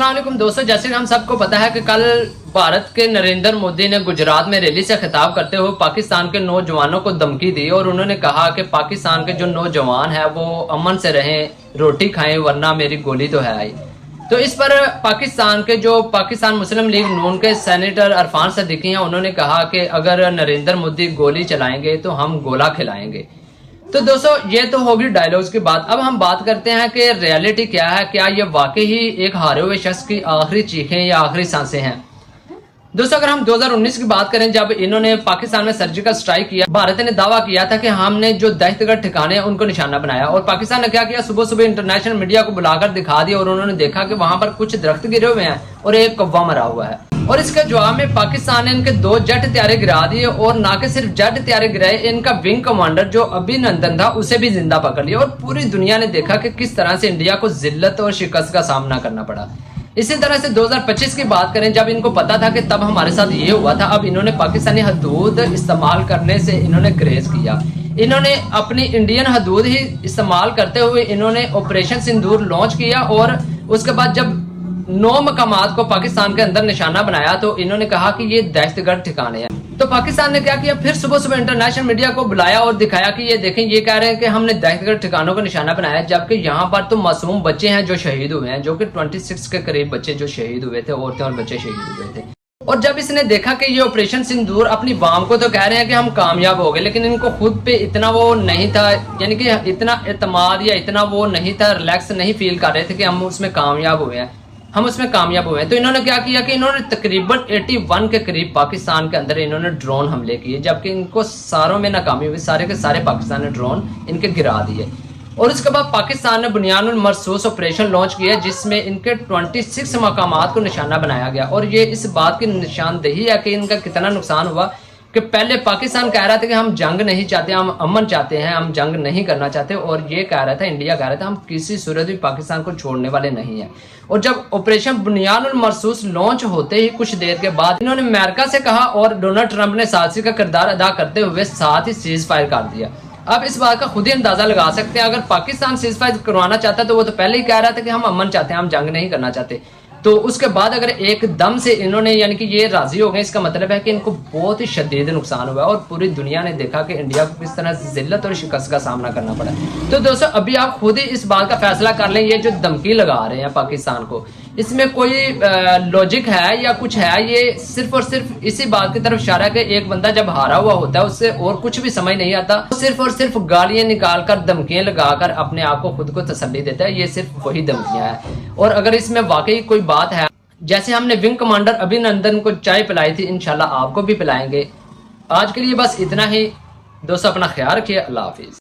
अस्सलामुअलैकुम दोस्तों, जैसे कि हम सबको पता है कि कल भारत के नरेंद्र मोदी ने गुजरात में रैली से खिताब करते हुए पाकिस्तान के नौजवानों को धमकी दी और उन्होंने कहा कि पाकिस्तान के जो नौजवान हैं वो अमन से रहें, रोटी खाएं वरना मेरी गोली तो है आई। तो इस पर पाकिस्तान के जो पाकिस्तान मुस्लिम लीग नून के सेनेटर अरफान सदीकी हैं, उन्होंने कहा कि अगर नरेंद्र मोदी गोली चलाएंगे तो हम गोला खिलाएंगे। तो दोस्तों ये तो होगी डायलॉग्स की बात। अब हम बात करते हैं कि रियलिटी क्या है, क्या ये वाकई ही एक हारे हुए शख्स की आखिरी चीखें या आखिरी सांसें हैं। दोस्तों अगर हम 2019 की बात करें, जब इन्होंने पाकिस्तान में सर्जिकल स्ट्राइक किया, भारत ने दावा किया था कि हमने जो दहशतगर्द ठिकाने हैं उनको निशाना बनाया, और पाकिस्तान ने क्या किया, सुबह सुबह इंटरनेशनल मीडिया को बुलाकर दिखा दिया और उन्होंने देखा कि वहां पर कुछ दरख्त गिरे हुए हैं और एक कौवा मरा हुआ है। और इसके जवाब में पाकिस्तान ने इनके 2 जेट त्यारे गिरा दिए, और ना कि सिर्फ जेट त्यारे गिराए, इनका विंग कमांडर जो अभिनंदन था उसे भी जिंदा पकड़ लिया। और पूरी दुनिया ने देखा कि किस तरह से इंडिया को जिल्लत और शिकस्त का सामना करना पड़ा। इसी तरह से 2025 की बात करें, जब इनको पता था कि तब हमारे साथ ये हुआ था, अब इन्होंने पाकिस्तानी हदूद इस्तेमाल करने से इन्होंने ग्रेज किया। इन्होंने अपनी इंडियन हदूद ही इस्तेमाल करते हुए इन्होंने ऑपरेशन सिंदूर लॉन्च किया, और उसके बाद जब 9 मकामात को पाकिस्तान के अंदर निशाना बनाया तो इन्होंने कहा कि ये दहशतगर्द ठिकाने हैं। तो पाकिस्तान ने क्या किया, फिर सुबह सुबह इंटरनेशनल मीडिया को बुलाया और दिखाया कि ये देखें, ये कह रहे हैं कि हमने दहशतगर्द ठिकानों को निशाना बनाया, जबकि यहाँ पर तो मासूम बच्चे हैं जो शहीद हुए हैं, जो कि 26 के करीब बच्चे जो शहीद हुए थे, औरतें और बच्चे शहीद हुए थे। और जब इसने देखा कि ये ऑपरेशन सिंदूर अपनी वाम को तो कह रहे हैं कि हम कामयाब हो गए, लेकिन इनको खुद पे इतना वो नहीं था, यानी कि इतना एतमाद या इतना वो नहीं था, रिलैक्स नहीं फील कर रहे थे कि हम उसमें कामयाब हुए हैं, हम उसमें कामयाब हुए हैं। तो इन्होंने क्या किया कि इन्होंने तकरीबन 81 के करीब पाकिस्तान के अंदर इन्होंने ड्रोन हमले किए, जबकि इनको सारों में नाकामी हुई, सारे के सारे पाकिस्तान ने ड्रोन इनके गिरा दिए। और उसके बाद पाकिस्तान ने बुनियानुल मरसूस ऑपरेशन लॉन्च किया, जिसमें इनके 26 मकामात को निशाना बनाया गया। और ये इस बात की निशानदेही है कि इनका कितना नुकसान हुआ कि पहले पाकिस्तान कह रहा था कि हम जंग नहीं चाहते, हम अमन चाहते हैं, हम जंग नहीं करना चाहते, और ये कह रहा था, इंडिया कह रहा था, हम किसी सूरत भी पाकिस्तान को छोड़ने वाले नहीं हैं। और जब ऑपरेशन बुनियानुल मरसूस लॉन्च होते ही कुछ देर के बाद इन्होंने अमेरिका से कहा, और डोनाल्ड ट्रंप ने साजिश का किरदार अदा करते हुए साथ ही सीज फायर कर दिया। अब इस बात का खुद ही अंदाजा लगा सकते हैं, अगर पाकिस्तान सीज फायर करवाना चाहता तो वो तो पहले ही कह रहा था कि हम अमन चाहते हैं, हम जंग नहीं करना चाहते। तो उसके बाद अगर एकदम से इन्होंने यानी कि ये राजी हो गए, इसका मतलब है कि इनको बहुत ही शदीद नुकसान हुआ, और पूरी दुनिया ने देखा कि इंडिया को किस तरह से जिल्लत और शिकस्त का सामना करना पड़ा। तो दोस्तों अभी आप खुद ही इस बात का फैसला कर लें, ये जो धमकी लगा रहे हैं पाकिस्तान को, इसमें कोई लॉजिक है या कुछ है? ये सिर्फ और सिर्फ इसी बात की तरफ इशारा है कि एक बंदा जब हारा हुआ होता है उससे और कुछ भी समझ नहीं आता, सिर्फ और सिर्फ गालियां निकालकर, धमकियां लगाकर अपने आप को खुद को तसल्ली देता है। ये सिर्फ वही धमकियां हैं, और अगर इसमें वाकई कोई बात है, जैसे हमने विंग कमांडर अभिनंदन को चाय पिलाई थी, इंशाल्लाह आपको भी पिलाएंगे। आज के लिए बस इतना ही दोस्तों, अपना ख्याल रखिए, अल्लाह हाफिज।